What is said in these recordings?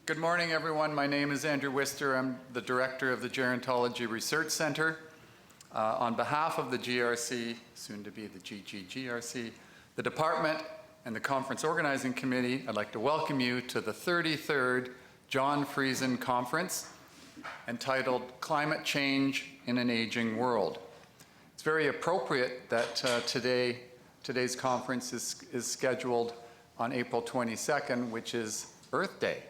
Good morning, everyone. My name is Andrew Wister. I'm the director of the Gerontology Research Center. On behalf of the GRC, soon to be the GGGRC, the department, and the conference organizing committee, I'd like to welcome you to the 33rd John Friesen Conference entitled Climate Change in an Aging World. It's very appropriate that today's conference is scheduled on April 22nd, which is Earth Day.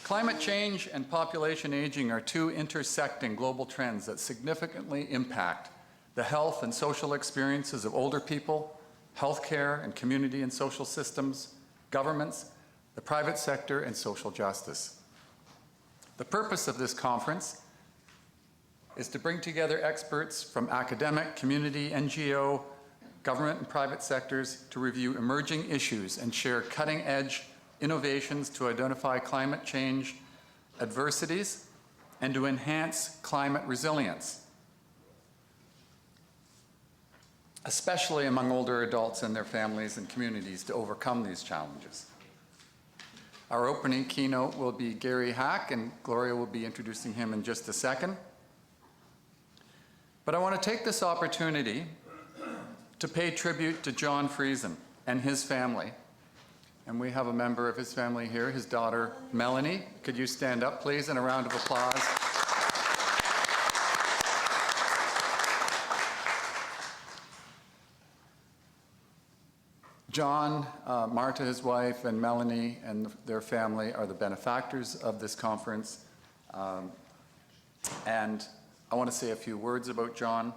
Climate change and population aging are two intersecting global trends that significantly impact the health and social experiences of older people, healthcare and community and social systems, governments, the private sector, and social justice. The purpose of this conference is to bring together experts from academic, community, NGO, government and private sectors to review emerging issues and share cutting-edge innovations to identify climate change adversities and to enhance climate resilience, especially among older adults and their families and communities to overcome these challenges. Our opening keynote will be Gary Hack, and Gloria will be introducing him in just a second. But I want to take this opportunity to pay tribute to John Friesen and his family. And we have a member of his family here, his daughter, Melanie. Could you stand up, please, and a round of applause? John, Marta, his wife, and Melanie and their family are the benefactors of this conference. And I want to say a few words about John.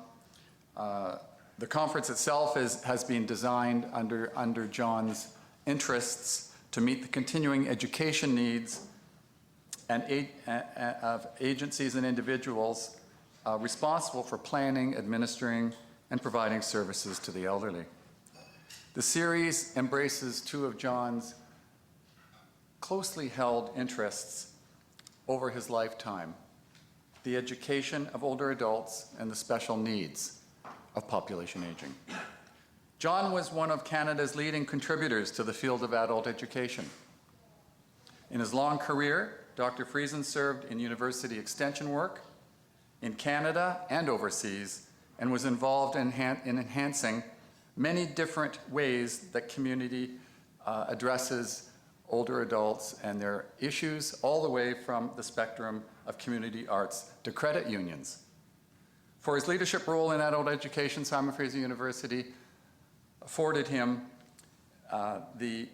The conference itself has been designed under John's interests to meet the continuing education needs of agencies and individuals responsible for planning, administering, and providing services to the elderly. The series embraces two of John's closely held interests over his lifetime: the education of older adults and the special needs of population aging. John was one of Canada's leading contributors to the field of adult education. In his long career, Dr. Friesen served in university extension work in Canada and overseas, and was involved in enhancing many different ways that community addresses older adults and their issues, all the way from the spectrum of community arts to credit unions. For his leadership role in adult education, Simon Fraser University afforded him the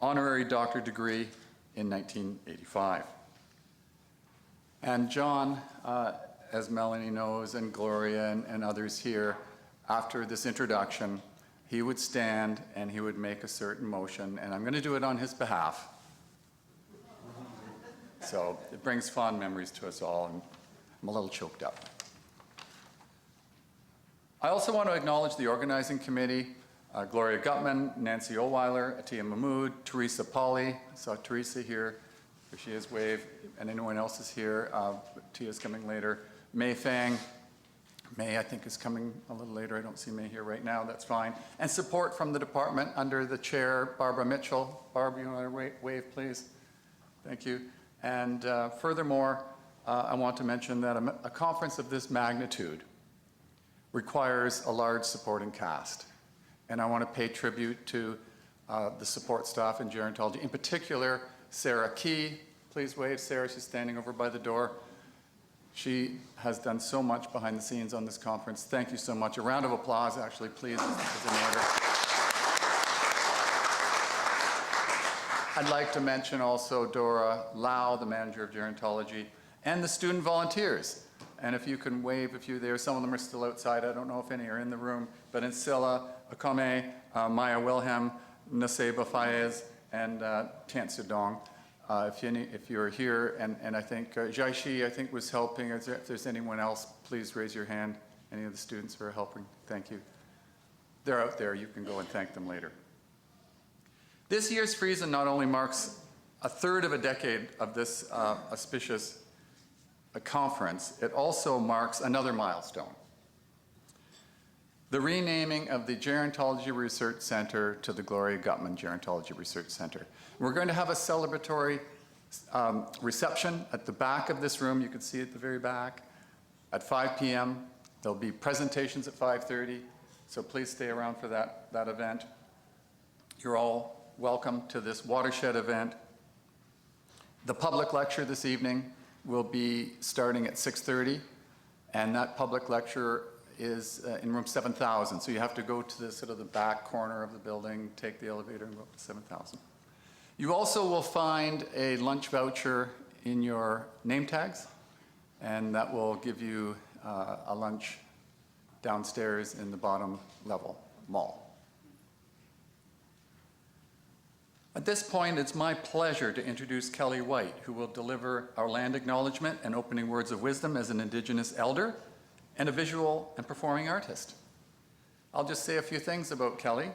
honorary doctorate degree in 1985. And John, as Melanie knows, and Gloria and others here, after this introduction, he would stand and he would make a certain motion, and I'm going to do it on his behalf. So it brings fond memories to us all, and I'm a little choked up. I also want to acknowledge the organizing committee, Gloria Gutman, Nancy Oweiler, Atiya Mahmood, Teresa Polly. I saw Teresa here. There she is, wave. And anyone else is here. Tia's coming later. May Fang. May, I think, is coming a little later. I don't see May here right now. That's fine. And support from the department under the chair, Barbara Mitchell. Barb, you want to wave, please? Thank you. And furthermore, I want to mention that a conference of this magnitude requires a large supporting cast. And I want to pay tribute to the support staff in gerontology, in particular, Sarah Key. Please wave, Sarah, she's standing over by the door. She has done so much behind the scenes on this conference. Thank you so much. A round of applause, actually, please, is in order. I'd like to mention also Dora Lau, the manager of gerontology, and the student volunteers. And if you can wave, if you're there, some of them are still outside. I don't know if any are in the room, but Insilla, Akome, Maya Wilhelm, Naseba Fayez, and Tant Sudong. If you're here, and I think Jaishi, I think, was helping. If there's anyone else, please raise your hand. Any of the students who are helping, thank you. They're out there. You can go and thank them later. This year's Friesen not only marks a third of a decade of this auspicious conference, it also marks another milestone: the renaming of the Gerontology Research Center to the Gloria Gutman Gerontology Research Center. We're going to have a celebratory reception at the back of this room. You can see at the very back at 5 p.m. There'll be presentations at 5:30, so please stay around for that event. You're all welcome to this watershed event. The public lecture this evening will be starting at 6:30, and that public lecture is in room 7000. So you have to go to the sort of the back corner of the building, take the elevator, and go up to 7000. You also will find a lunch voucher in your name tags, and that will give you a lunch downstairs in the bottom level mall. At this point, it's my pleasure to introduce Kelly White, who will deliver our land acknowledgement and opening words of wisdom as an Indigenous elder and a visual and performing artist. I'll just say a few things about Kelly.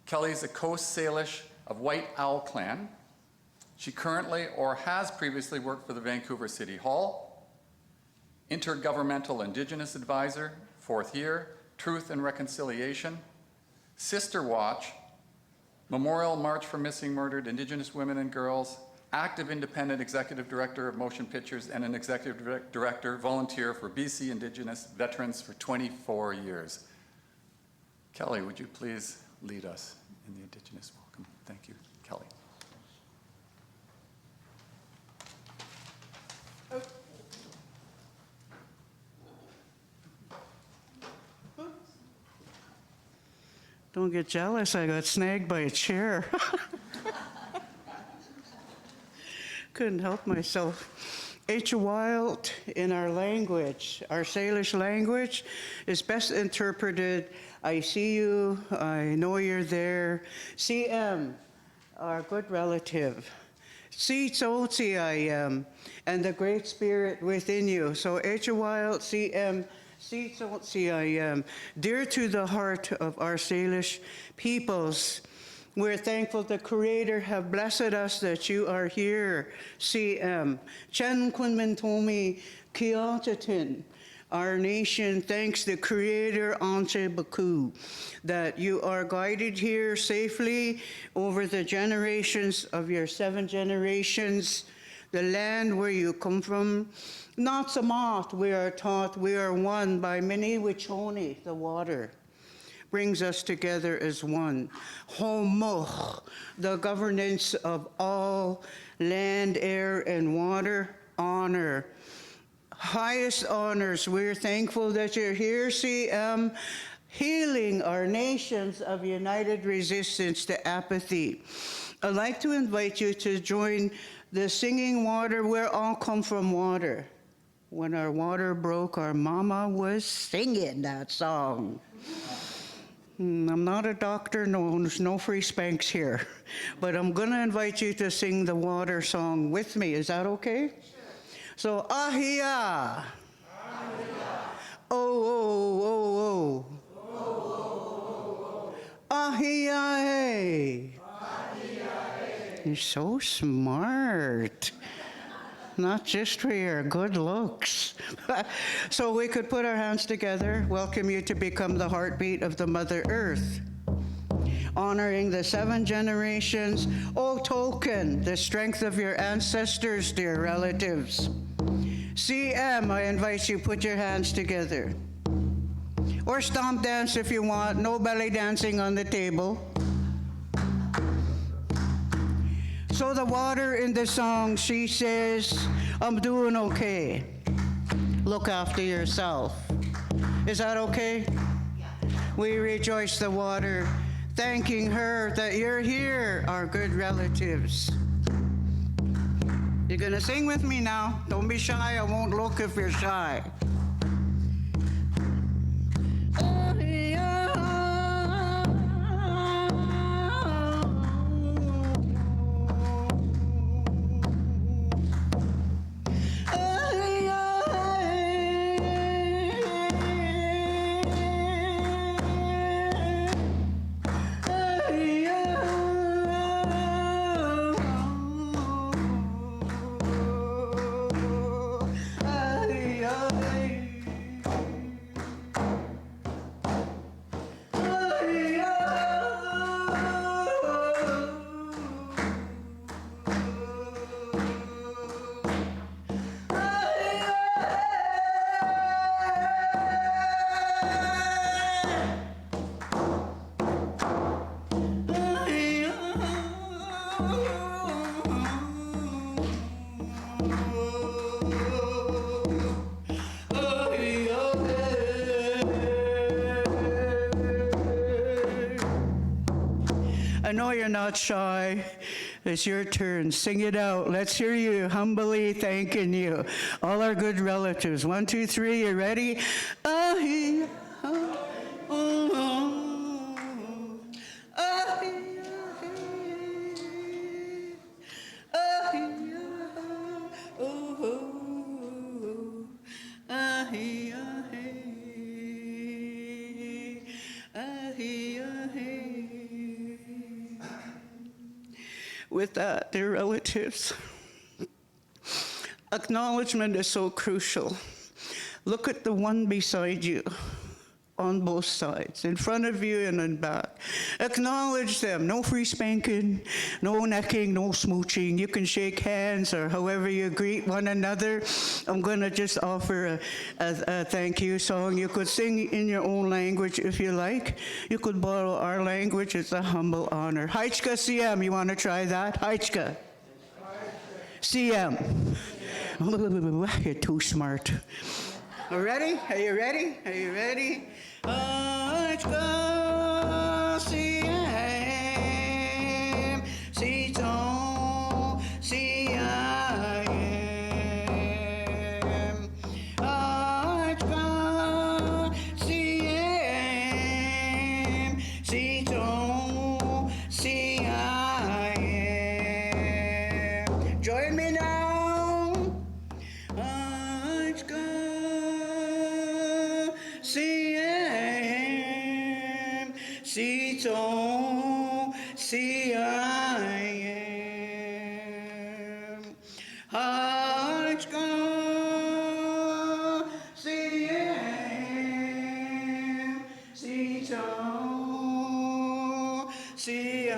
Kelly's a Coast Salish of White Owl Clan. She currently or has previously worked for the Vancouver City Hall, Intergovernmental Indigenous Advisor, 4th year, Truth and Reconciliation, Sister Watch, Memorial March for Missing Murdered Indigenous Women and Girls, active independent executive director of Motion Pictures, and an executive director volunteer for BC Indigenous Veterans for 24 years. Kelly, would you please lead us in the Indigenous welcome? Thank you, Kelly. Don't get jealous, I got snagged by a chair. Couldn't help myself. Wild in our language, our Salish language, is best interpreted, I see you, I know you're there. CM, our good relative. Tsotsi I am, and the Great Spirit within you. So Wild, CM, Tsotsi I am. Dear to the heart of our Salish peoples, we're thankful the Creator have blessed us that you are here, CM. Chen Kunmin Tomi Kiatatin. Our nation thanks the Creator Anche Baku that you are guided here safely over the generations of your 7 generations, the land where you come from. Not Samat, we are taught we are one by many Wichoni, the water brings us together as one. Homoch, the governance of all land, air, and water, honor. Highest honors, we're thankful that you're here, CM, healing our nations of united resistance to apathy. I'd like to invite you to join the singing water. We all come from water. When our water broke, our mama was singing that song. I'm not a doctor, no, there's no free spanks here. But I'm gonna invite you to sing the water song with me. Is that okay? Sure. So, ahia. Oh, oh, oh, oh. Ahia, hey. You're so smart. Not just for your good looks. So we could put our hands together, welcome you to become the heartbeat of the Mother Earth. Honoring the 7 generations, oh token, the strength of your ancestors, dear relatives. CM, I invite you, put your hands together. Or stomp dance if you want, no belly dancing on the table. So the water in the song, she says, I'm doing okay. Look after yourself. Is that okay? Yeah. We rejoice the water, thanking her that you're here, our good relatives. You're gonna sing with me now. Don't be shy, I won't look if you're shy. not shy. It's your turn. Sing it out. Let's hear you humbly thanking you. All our good relatives. 1, 2, 3. You ready? Ahi, ah, oh, ahi, ahi, ahi, oh, ahi, ahi, ahi, ahi. With that, dear relatives, acknowledgement is so crucial. Look at the one beside you, on both sides, in front of you and in back. Acknowledge them. No free spanking, no necking, no smooching. You can shake hands or however you greet one another. I'm going to just offer a thank you song. You could sing in your own language if you like. You could borrow our language. It's a humble honor. Haichka CM, you want to try that? Haichka. CM. You're too smart. Ready? Are you ready? Are you ready? Haichka CM, Siton CIM. Haichka CM, Siton CIM. Join me now. Haichka CM, Siton CIM. Haichka CM, Siton CIM.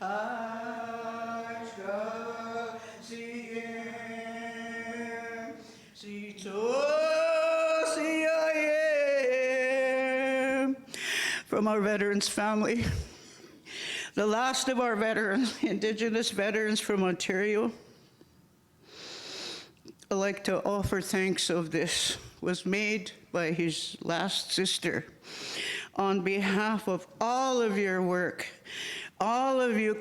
Haichka CM, Siton CIM. From our veterans family, the last of our veterans, Indigenous veterans from Ontario, I'd like to offer thanks of this was made by his last sister on behalf of all of your work, all of you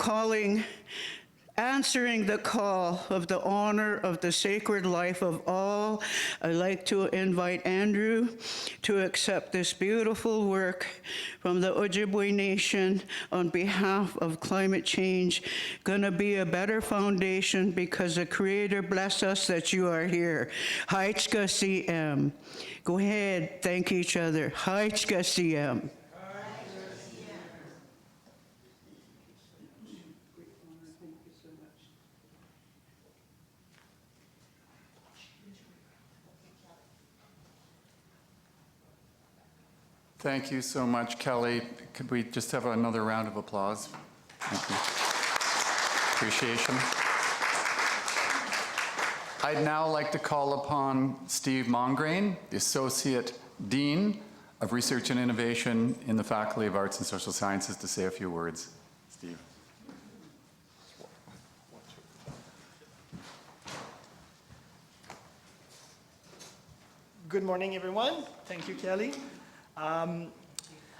answering the call of the honor of the sacred life of all. I'd like to invite Andrew to accept this beautiful work from the Ojibwe Nation on behalf of climate change. Gonna be a better foundation because the Creator bless us that you are here. Haichka CM. Go ahead, thank each other. Haichka CM. Thank you so much, Kelly. Could we just have another round of applause? Thank you. Appreciation. I'd now like to call upon Steve Mongrain, the Associate Dean of Research and Innovation in the Faculty of Arts and Social Sciences, to say a few words. Steve. Good morning, everyone. Thank you, Kelly. I'm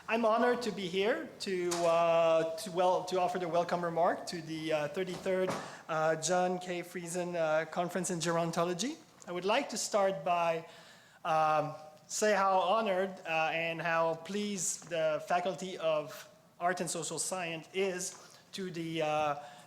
honored to be here to offer the welcome remark to the 33rd John K. Friesen Conference in Gerontology. I would like to start by say how honored and how pleased the Faculty of Art and Social Science is to the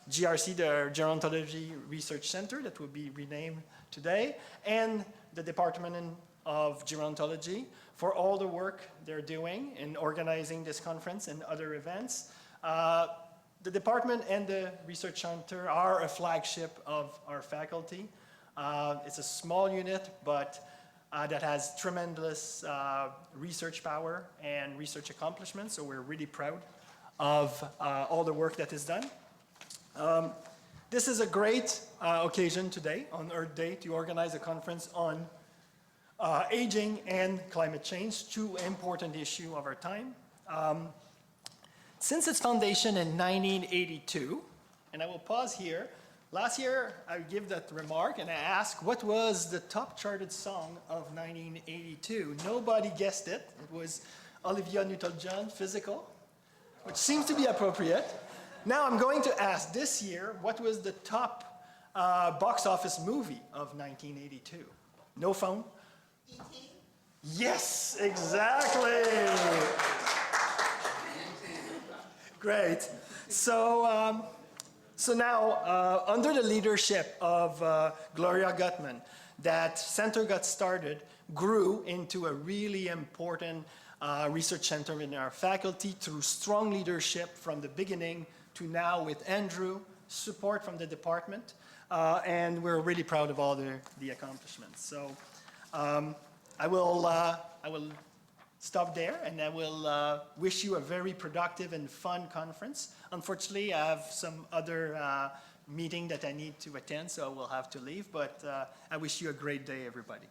GRC, the Gerontology Research Center, that will be renamed today, and the Department of Gerontology for all the work they're doing in organizing this conference and other events. The department and the research center are a flagship of our faculty. It's a small unit, but that has tremendous research power and research accomplishments, so we're really proud of all the work that is done. This is a great occasion today, on Earth Day, to organize a conference on aging and climate change, two important issues of our time. Since its foundation in 1982, and I will pause here, last year I give that remark and I asked what was the top charted song of 1982. Nobody guessed it. It was Olivia Newton-John, Physical. which seems to be appropriate. Now I'm going to ask this year, what was the top box office movie of 1982? No phone? E.T.? Yes, exactly. Great. So now, under the leadership of Gloria Gutman, that center got started, grew into a really important research center in our faculty through strong leadership from the beginning to now with Andrew, support from the department, and we're really proud of all the accomplishments. So I will stop there, and I will wish you a very productive and fun conference. Unfortunately, I have some other meeting that I need to attend, so I will have to leave, but I wish you a great day, everybody.